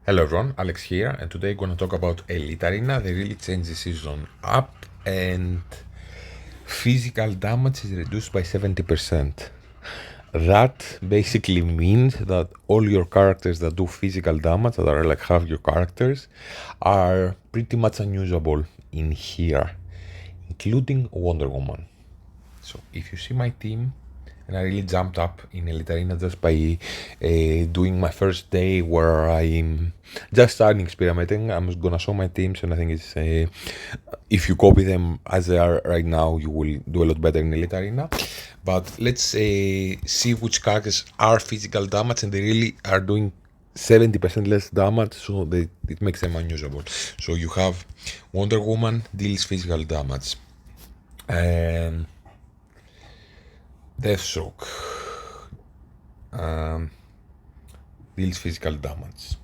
Hello everyone, Alex here, and today I'm gonna talk about Elite Arena. They really changed the season up, and physical damage is reduced by 70%. That basically means that all your characters that do physical damage, that are like half your characters, are pretty much unusable in here, including Wonder Woman. So if you see my team, and I really jumped up in Elite Arena just by doing my first day where I'm just starting experimenting. I'm gonna show my teams, and I think it's if you copy them as they are right now, you will do a lot better in Elite Arena. But let's see which characters are physical damage, and they really are doing 70% less damage, so it makes them unusable. So you have Wonder Woman deals physical damage, and Deathstroke deals physical damage.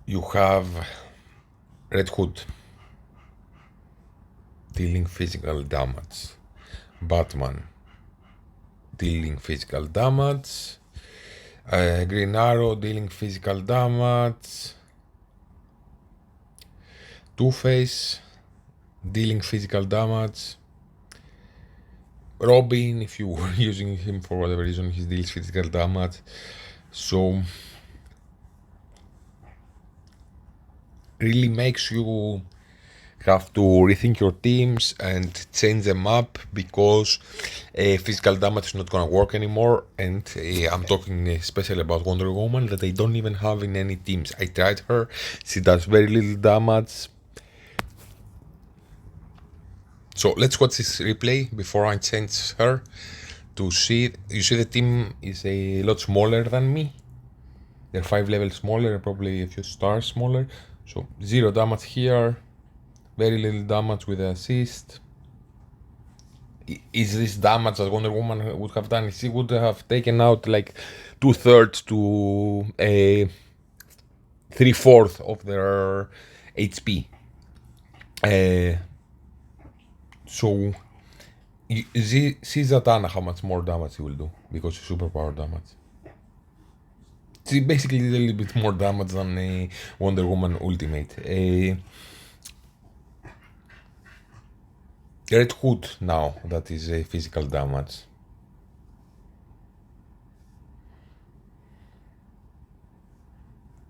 You have Red Hood dealing physical damage. Batman dealing physical damage. Green Arrow dealing physical damage. Two-Face dealing physical damage. Robin, if you were using him for whatever reason, he deals physical damage. So really makes you have to rethink your teams and change them up, because physical damage is not gonna work anymore. And I'm talking especially about Wonder Woman, that I don't even have in any teams. I tried her, she does very little damage. So let's watch this replay before I change her to see. You see the team is a lot smaller than me. They're 5 levels smaller, probably a few stars smaller. So 0 damage here, very little damage with the assist. Is this damage that Wonder Woman would have done? She would have taken out like 2/3 to a 3/4 of their HP. So see Zatanna how much more damage he will do, because it's superpower damage. She basically did a little bit more damage than a Wonder Woman Ultimate. Red Hood now, that is a physical damage.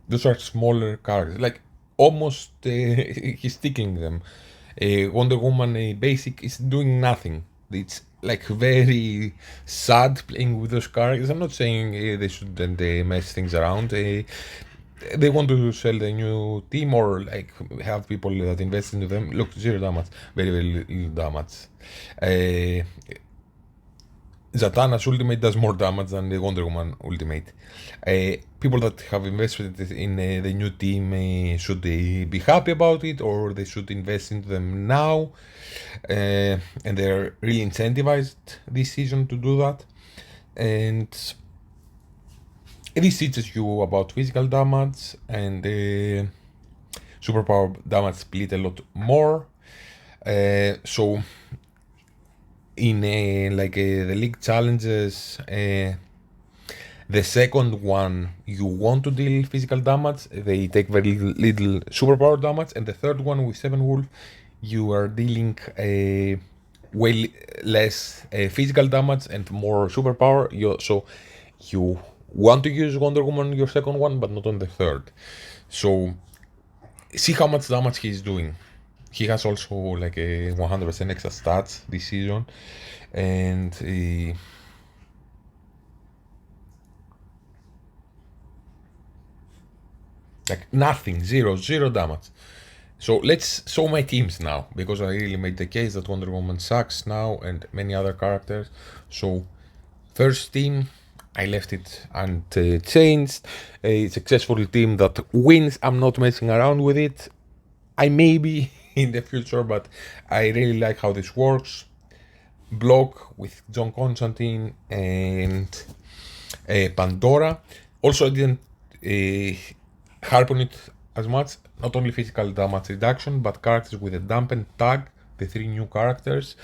Those are smaller characters, like almost he's sticking them. Wonder Woman basic is doing nothing. It's like very sad playing with those characters. I'm not saying they shouldn't mess things around. They want to sell the new team, or like have people that invest into them. Look, 0 damage, very little damage. Zatanna's ultimate does more damage than the Wonder Woman ultimate. People that have invested in the new team should they be happy about it, or they should invest into them now, and they're really incentivized this season to do that. And this teaches you about physical damage and superpower damage split a lot more. So in the league challenges, the second one you want to deal physical damage, they take very little superpower damage, and the third one with 7 Wolf, you are dealing way less physical damage and more superpower. So you want to use Wonder Woman your second one, but not on the third. So see how much damage he's doing. He has also like a 100% extra stats this season, and like nothing, zero damage. So let's show my teams now, because I really made the case that Wonder Woman sucks now, and many other characters. So first team, I left it unchanged. A successful team that wins. I'm not messing around with it. I may be in the future, but I really like how this works. Block with John Constantine and Pandora. Also, I didn't harp on it as much. Not only physical damage reduction, but characters with a dampen tag. The 3 new characters.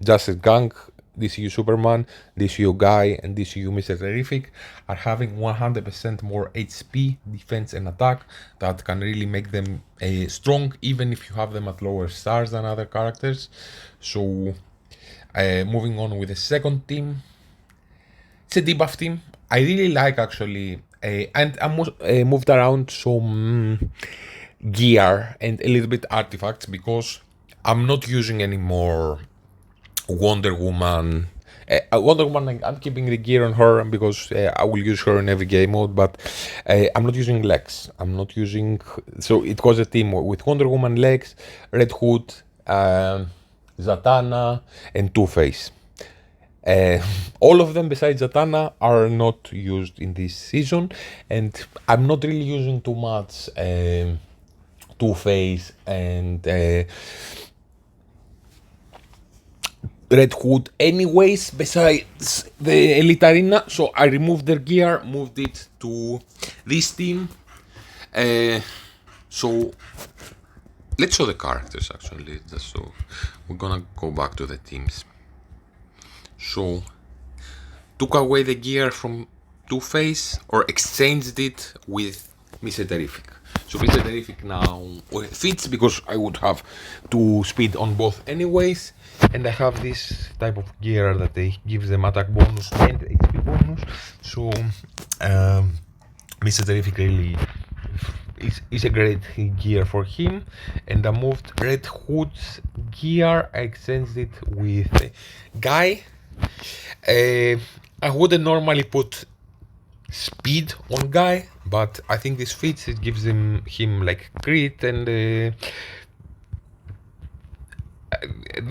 Justice Gang, DCU Superman, DCU Guy, and DCU Mr. Terrific are having 100% more HP, defense, and attack that can really make them strong, even if you have them at lower stars than other characters. So, moving on with the second team, it's a debuff team. I really like actually, and I moved around some gear and a little bit artifacts because I'm not using any more Wonder Woman. Wonder Woman, I'm keeping the gear on her because I will use her in every game mode, but I'm not using Lex. I'm not using. So it was a team with Wonder Woman, Lex, Red Hood, Zatanna, and Two-Face. All of them besides Zatanna are not used in this season, and I'm not really using too much Two-Face and Red Hood anyways, besides the Elite Arena, so I removed their gear, moved it to this team. So let's show the characters actually, just so we're gonna go back to the teams. So took away the gear from Two-Face or exchanged it with Mr. Terrific. So Mr. Terrific now fits because I would have 2 speed on both anyways, and I have this type of gear that gives them attack bonus and HP bonus. So Mr. Terrific really is a great gear for him, and I moved Red Hood's gear. I exchanged it with Guy. I wouldn't normally put speed on Guy, but I think this fits. It gives him like crit, and they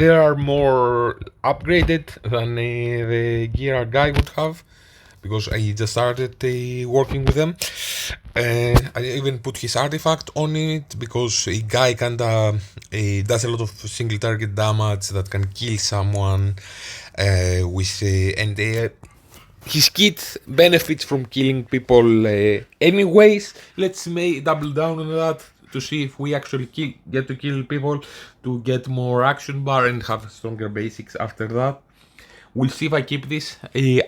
are more upgraded than the gear Guy would have, because I just started working with them. I even put his artifact on it because a Guy kinda does a lot of single target damage that can kill someone with and his kit benefits from killing people anyways. Let's double down on that to see if we actually get to kill people to get more action bar and have stronger basics after that. We'll see if I keep this. I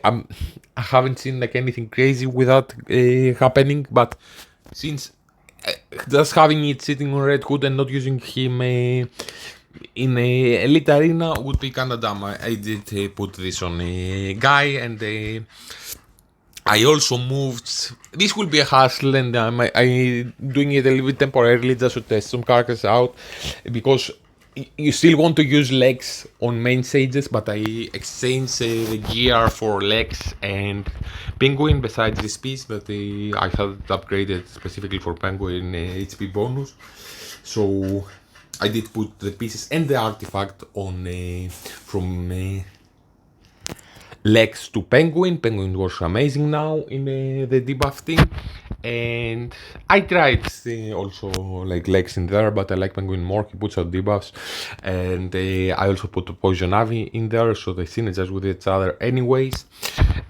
haven't seen like anything crazy with that happening, but since just having it sitting on Red Hood and not using him in a Elite Arena would be kinda dumb. I did put this on a Guy, and I also moved. This will be a hassle, and I'm doing it a little bit temporarily just to test some characters out, because you still want to use Lex on main stages, but I exchanged the gear for Lex and Penguin besides this piece that I had upgraded specifically for Penguin HP bonus. So I did put the pieces and the artifact on from Lex to Penguin. Penguin was amazing now in the debuff thing, and I tried also like Lex in there, but I like Penguin more. He puts out debuffs, and I also put Poison Ivy in there, so they synergize with each other anyways.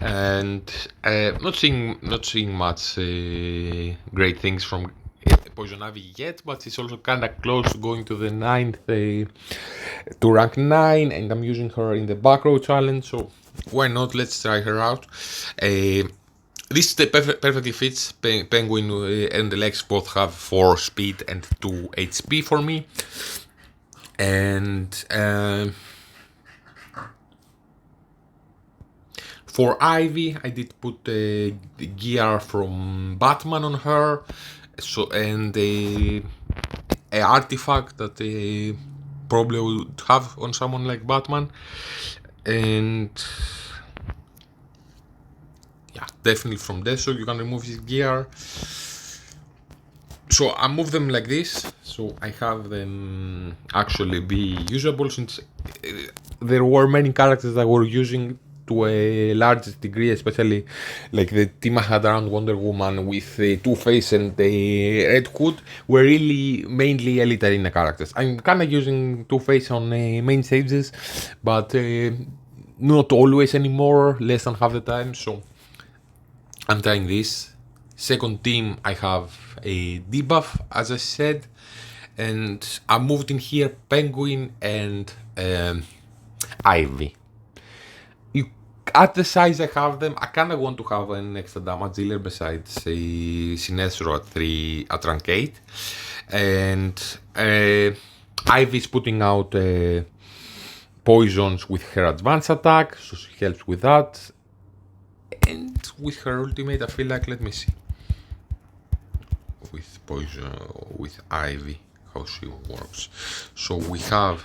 And not seeing much great things from Poison Ivy yet, but it's also kind of close to going to the 9th to rank 9, and I'm using her in the back row challenge, so why not? Let's try her out. This perfectly fits. Penguin and the Lex both have 4 speed and 2 HP for me, and for Ivy I did put the gear from Batman on her, so and a artifact that probably would have on someone like Batman, and yeah, definitely from there. So you can remove his gear. So I move them like this, so I have them actually be usable, since there were many characters that were using to a large degree, especially like the team I had around Wonder Woman with Two-Face and Red Hood were really mainly Elite Arena characters. I'm kind of using Two-Face on main stages, but not always anymore, less than half the time, so I'm trying this. Second team, I have a debuff, as I said, and I moved in here Penguin and Ivy. at the size I have them, I kinda want to have an extra damage dealer besides a Sinestro at 3 at rank 8. And Ivy's putting out poisons with her advanced attack, so she helps with that. And with her ultimate, I feel like, let me see. With poison, with Ivy, how she works. So we have,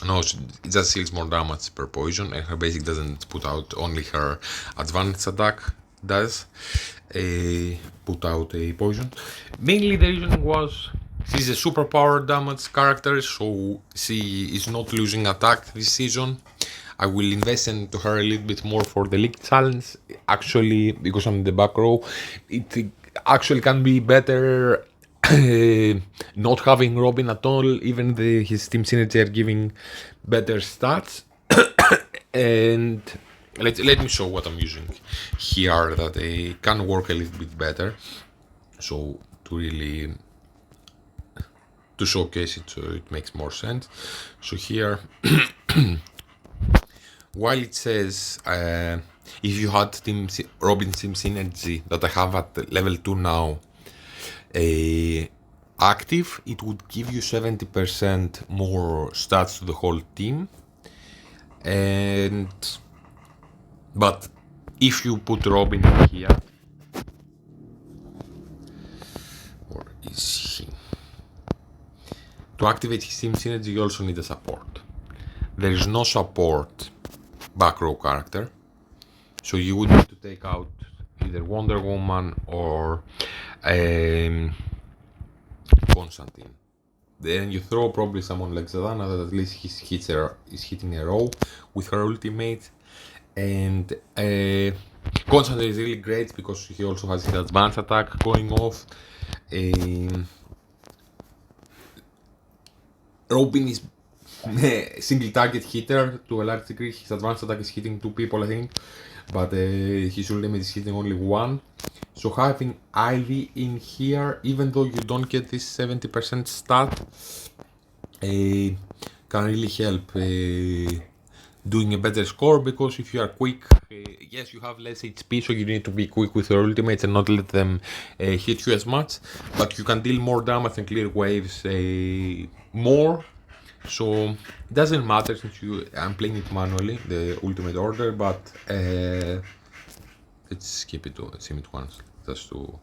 no, it just deals more damage per poison, and her basic doesn't put out, only her advanced attack does put out a poison. Mainly the reason was she's a super power damage character, so she is not losing attack this season. I will invest into her a little bit more for the League Challenge. Actually, because I'm in the back row, it actually can be better not having Robin at all. Even his team synergy are giving better stats. And let me show what I'm using here that can work a little bit better. So to showcase it so it makes more sense. So here, while it says if you had Robin's team synergy that I have at level 2 now active, it would give you 70% more stats to the whole team. But if you put Robin here, or is he? To activate his team synergy, you also need a support. There is no support back row character, so you would need to take out either Wonder Woman or Constantine. Then you throw probably someone like Zatanna that at least is hitting a row with her ultimate. And Constantine is really great because he also has his advanced attack going off. Robin is single target hitter to a large degree. His advanced attack is hitting 2 people, I think, but his ultimate is hitting only 1. So having Ivy in here, even though you don't get this 70% stat, can really help doing a better score, because if you are quick, yes, you have less HP, so you need to be quick with your ultimates and not let them hit you as much, but you can deal more damage and clear waves more. So it doesn't matter since I'm playing it manually, the ultimate order, but let's skip it to sim it once just to.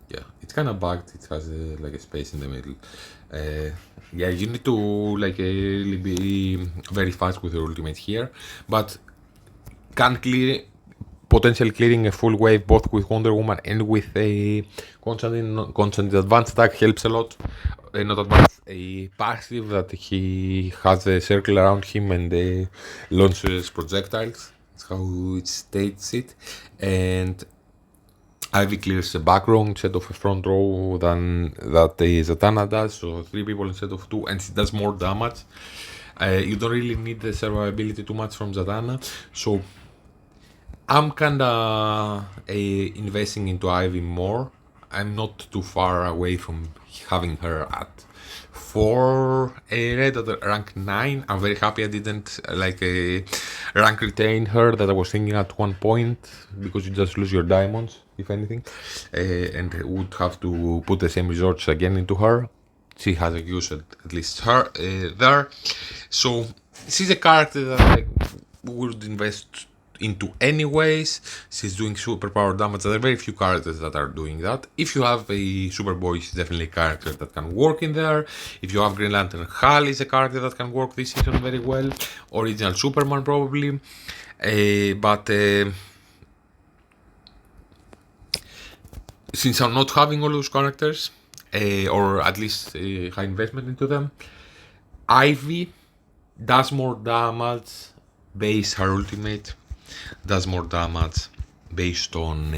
Yeah, it's kind of bugged. It has like a space in the middle. Yeah, you need to like really be very fast with your ultimate here, but can potentially clearing a full wave both with Wonder Woman and with a constant advanced attack helps a lot. Not advanced, a passive that he has a circle around him and launches projectiles. That's how it states it. And Ivy clears a back row instead of a front row than that Zatanna does, so 3 people instead of 2, and she does more damage. You don't really need the survivability too much from Zatanna, so I'm kinda investing into Ivy more. I'm not too far away from having her at 4 red at rank 9. I'm very happy I didn't rank retain her that I was thinking at one point, because you just lose your diamonds if anything, and would have to put the same resources again into her. She has a use at least her there, so she's a character that I would invest into anyways. She's doing super power damage. There are very few characters that are doing that. If you have a Superboy, she's definitely a character that can work in there. If you have Green Lantern, Hal is a character that can work this season very well. Original Superman probably, but since I'm not having all those characters, or at least high investment into them, Ivy does more damage based her ultimate, does more damage based on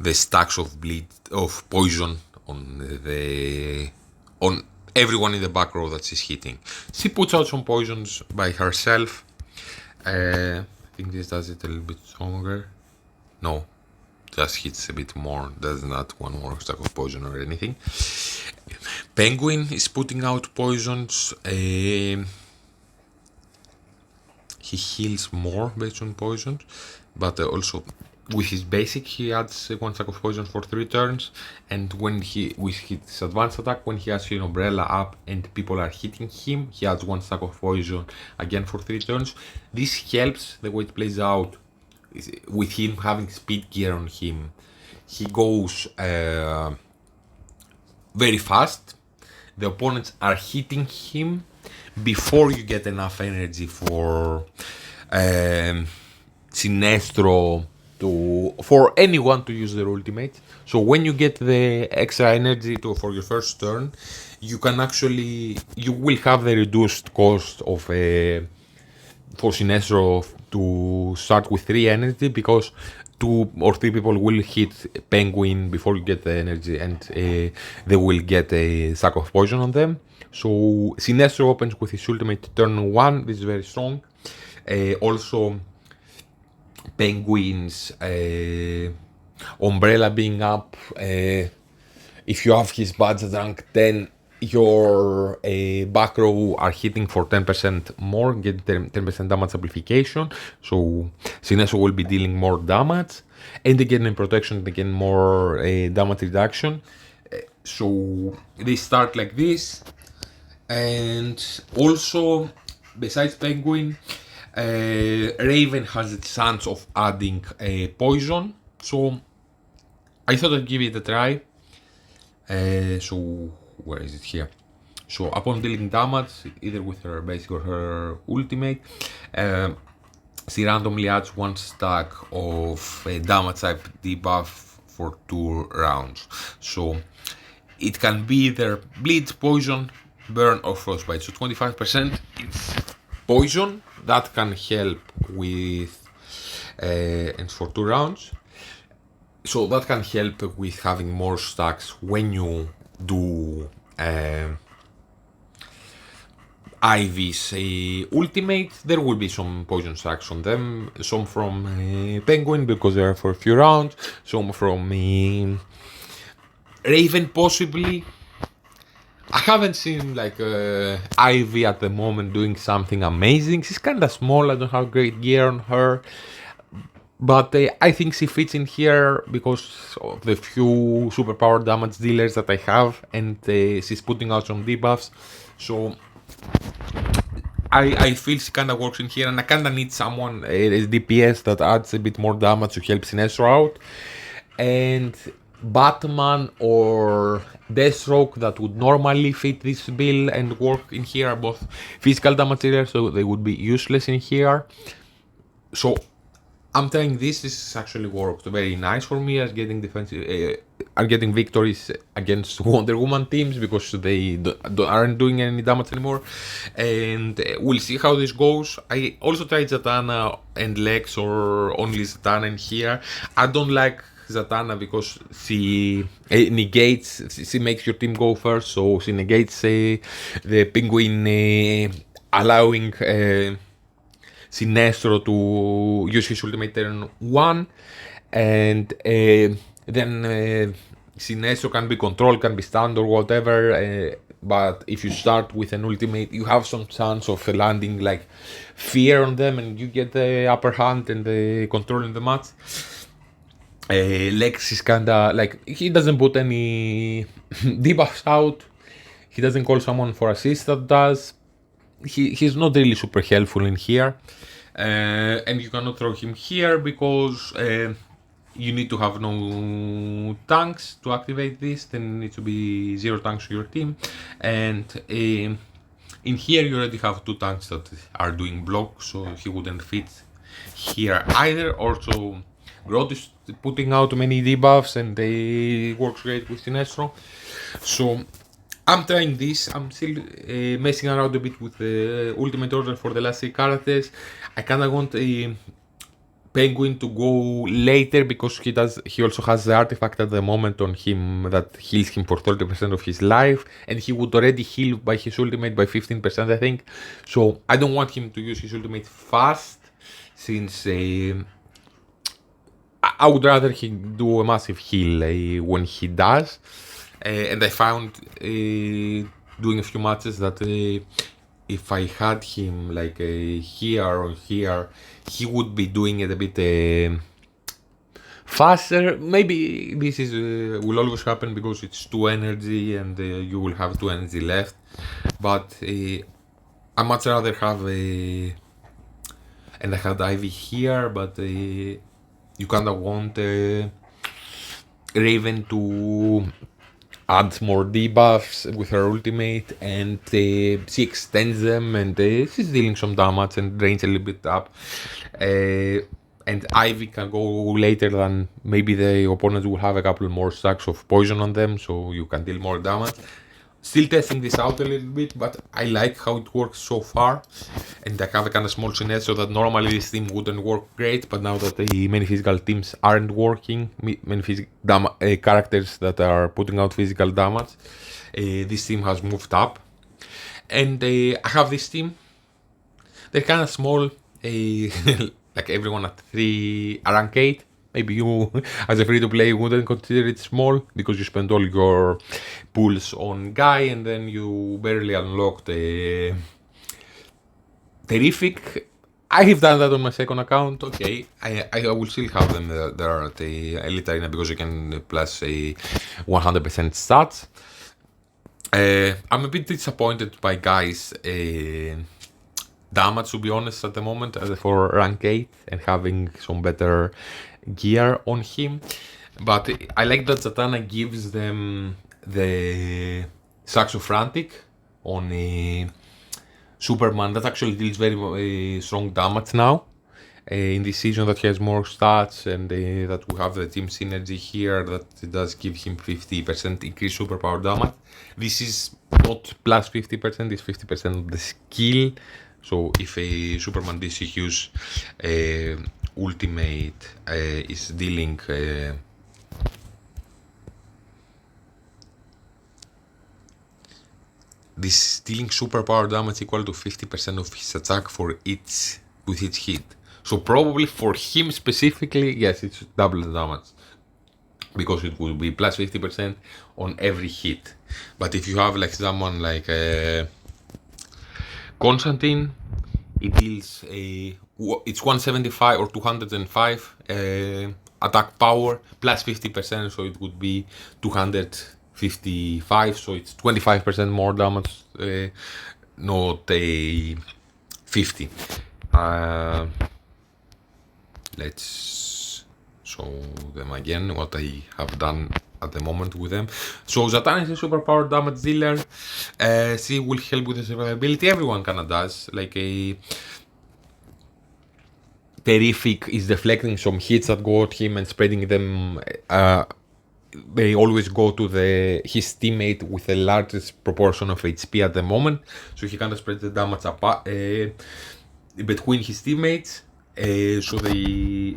the stacks of poison on everyone in the back row that she's hitting. She puts out some poisons by herself. I think this does it a little bit stronger. No, just hits a bit more, does not one more stack of poison or anything. Penguin is putting out poisons. He heals more based on poisons, but also with his basic he adds one stack of poison for 3 turns, and when he with his advanced attack, when he has his umbrella up and people are hitting him, he adds one stack of poison again for 3 turns. This helps the way it plays out with him having speed gear on him. He goes very fast. The opponents are hitting him before you get enough energy for Sinestro for anyone to use their ultimate. So when you get the extra energy for your first turn, you will have the reduced cost of for Sinestro to start with 3 energy, because 2 or 3 people will hit Penguin before you get the energy, and they will get a sack of poison on them. So Sinestro opens with his ultimate turn 1. This is very strong. Also, Penguin's umbrella being up. If you have his budget rank 10, your back row are hitting for 10% more, get 10% damage amplification. So Sinestro will be dealing more damage, and again in protection, again more damage reduction. So they start like this. And also, besides Penguin, Raven has the chance of adding poison. So I thought I'd give it a try. So where is it here? So upon dealing damage, either with her basic or her ultimate, she randomly adds 1 stack of damage type debuff for 2 rounds. So it can be either bleed, poison, burn, or frostbite. So 25% is poison. That can help with and for 2 rounds. So that can help with having more stacks when you do Ivy's ultimate. There will be some poison stacks on them, some from Penguin because they are for a few rounds, some from Raven possibly. I haven't seen like Ivy at the moment doing something amazing. She's kind of small, I don't have great gear on her. But I think she fits in here because of the few superpower damage dealers that I have, and she's putting out some debuffs. So I feel she kind of works in here, and I kind of need someone, as DPS, that adds a bit more damage to help Sinestro out. And Batman or Deathstroke that would normally fit this bill and work in here are both physical damage dealers, so they would be useless in here. So I'm trying this. This actually worked very nice for me as getting defensive, are getting victories against Wonder Woman teams because they aren't doing any damage anymore. And we'll see how this goes. I also tried Zatanna and Lex, or only Zatanna in here. I don't like Zatanna because she negates, she makes your team go first, so she negates the Penguin allowing Sinestro to use his ultimate turn 1, and then Sinestro can be controlled, can be stunned or whatever, but if you start with an ultimate, you have some chance of landing like fear on them, and you get the upper hand and the control in the match. Lex is kinda like, he doesn't put any debuffs out, he doesn't call someone for assist that does. He's not really super helpful in here, and you cannot throw him here because you need to have no tanks to activate this. Then it needs to be 0 tanks to your team, and in here you already have 2 tanks that are doing block, so he wouldn't fit here either. Also, Grodd is putting out many debuffs, and they works great with Sinestro. So I'm trying this. I'm still messing around a bit with the ultimate order for the last 3 characters. I kinda want a Penguin to go later because he also has the artifact at the moment on him that heals him for 30% of his life, and he would already heal by his ultimate by 15%, I think. So I don't want him to use his ultimate fast, since I would rather he do a massive heal when he does. And I found doing a few matches that if I had him like here or here, he would be doing it a bit faster. Maybe this is will always happen because it's 2 energy and you will have 2 energy left. But I much rather have a. And I had Ivy here, but you kinda want Raven to add more debuffs with her ultimate, and she extends them, and she's dealing some damage and drains a little bit up. And Ivy can go later than maybe the opponents will have a couple more stacks of poison on them, so you can deal more damage. Still testing this out a little bit, but I like how it works so far. And I have a kind of small synergy so that normally this team wouldn't work great, but now that the many physical teams aren't working, many characters that are putting out physical damage, this team has moved up. And I have this team. They're kind of small, like everyone at 3 rank 8. Maybe you, as a free-to-play, wouldn't consider it small because you spend all your pools on Guy and then you barely unlock the Terrific. I have done that on my second account. Okay, I will still have them there at the Elite Arena because you can plus a 100% stats. I'm a bit disappointed by Guy's damage, to be honest, at the moment for rank 8 and having some better gear on him. But I like that Zatanna gives them the Saxo Frantic on Superman. That actually deals very strong damage now. In this season that he has more stats and that we have the team synergy here that does give him 50% increased superpower damage. This is not plus 50%, it's 50% of the skill. So if a Superman DCU's ultimate is dealing this dealing superpower damage equal to 50% of his attack for each with each hit. So probably for him specifically, yes, it's double the damage because it will be plus 50% on every hit. But if you have like someone like Constantine, it deals it's 175 or 205 attack power plus 50%, so it would be 255, so it's 25% more damage, not a 50. Let's show them again what I have done at the moment with them. So Zatanna is a superpower damage dealer. She will help with the survivability. Everyone kinda does. Like a Terrific is deflecting some hits that go at him and spreading them. They always go to his teammate with the largest proportion of HP at the moment, so he kind of spreads the damage apart between his teammates, so they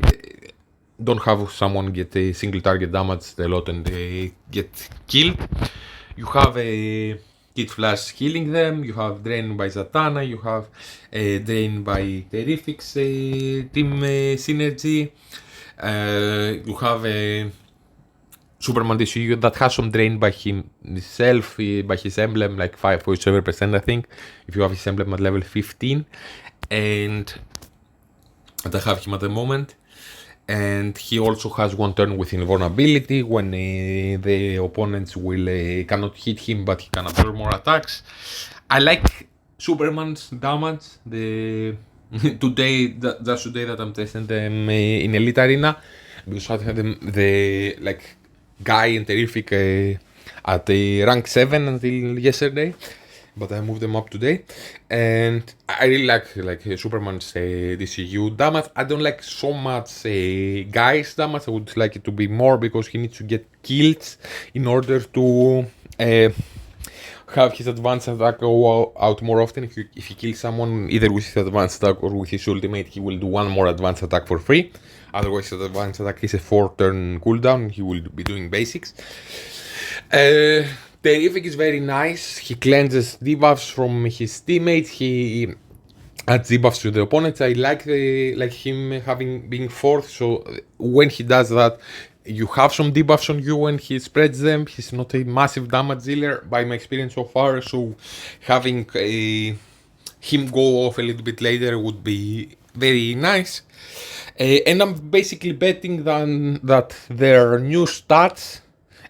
don't have someone get a single target damage a lot and they get killed. You have a Kid Flash healing them, you have Drain by Zatanna, you have Drain by Terrific's team synergy, you have a Superman DCU that has some drain by himself, by his emblem, like 5.7%, I think, if you have his emblem at level 15, and I have him at the moment. And he also has one turn with invulnerability when the opponents will cannot hit him, but he can absorb more attacks. I like Superman's damage. Today that I'm testing them in Elite Arena, because I had the like Guy and Terrific at the rank 7 until yesterday, but I moved them up today, and I really like Superman's DCU damage. I don't like so much Guy's damage. I would like it to be more because he needs to get kills in order to have his advanced attack go out more often. If he kills someone either with his advanced attack or with his ultimate, he will do one more advanced attack for free. Otherwise, his advanced attack is a 4-turn cooldown. He will be doing basics. Terrific is very nice. He cleanses debuffs from his teammates. He adds debuffs to the opponents. I like him having being fourth. So when he does that, you have some debuffs on you when he spreads them. He's not a massive damage dealer by my experience so far. So having him go off a little bit later would be very nice. And I'm basically betting that their new stats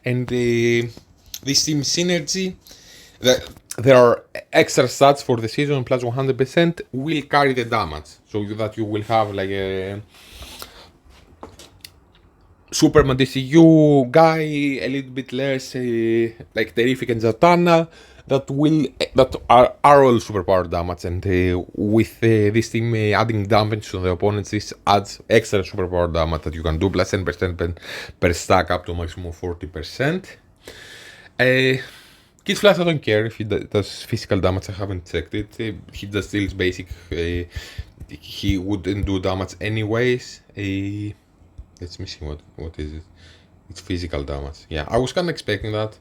and this team synergy, that there are extra stats for the season plus 100% will carry the damage. So that you will have like a Superman DCU guy, a little bit less like Terrific and Zatanna that are all superpower damage, and with this team adding damage to the opponents, this adds extra superpower damage that you can do plus 10% per stack up to maximum of 40%. Kid Flash, I don't care if he does physical damage. I haven't checked it. He does still basic. He wouldn't do damage anyways. Let's me see what is it. It's physical damage. Yeah, I was kind of expecting that.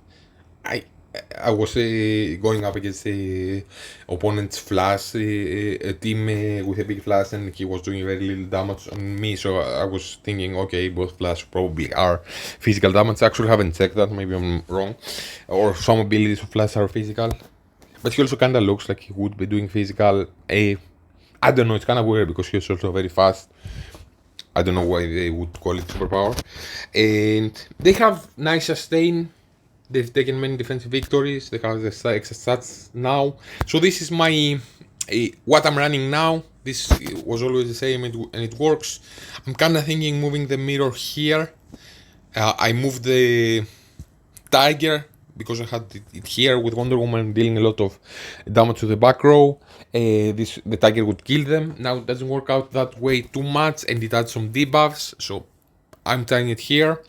I was going up against the opponent's flash, a team with a big flash, and he was doing very little damage on me. So I was thinking, okay, both flash probably are physical damage. I actually haven't checked that. Maybe I'm wrong, or some abilities of flash are physical. But he also kind of looks like he would be doing physical. I don't know. It's kind of weird because he's also very fast. I don't know why they would call it superpower. And they have nice sustain. They've taken many defensive victories. They have the extra stats now. So this is my what I'm running now. This was always the same and it works. I'm kind of thinking moving the mirror here. I moved the Tiger because I had it here with Wonder Woman dealing a lot of damage to the back row. The Tiger would kill them. Now it doesn't work out that way too much, and it adds some debuffs, so I'm trying it here.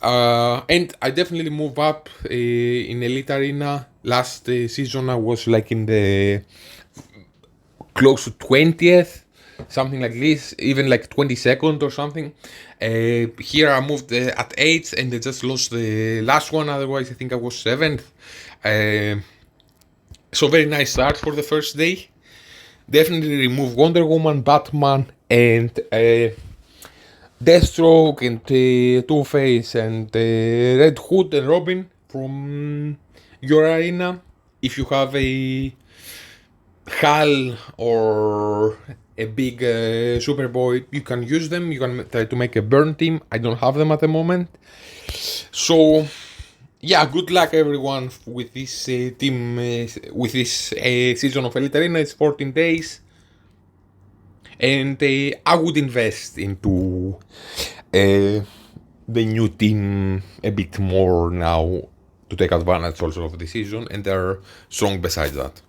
And I definitely move up in Elite Arena. Last season I was like in the close to 20th, something like this, even like 22nd or something. Here I moved at 8th and I just lost the last one, otherwise I think I was 7th. So very nice start for the first day. Definitely remove Wonder Woman, Batman, and Deathstroke, and Two-Face, and Red Hood and Robin from your arena. If you have a Hal or a big Superboy, you can use them. You can try to make a burn team. I don't have them at the moment. So yeah, good luck everyone with this team, with this season of Elite Arena. It's 14 days. And I would invest into the new team a bit more now to take advantage also of the season, and they're strong besides that.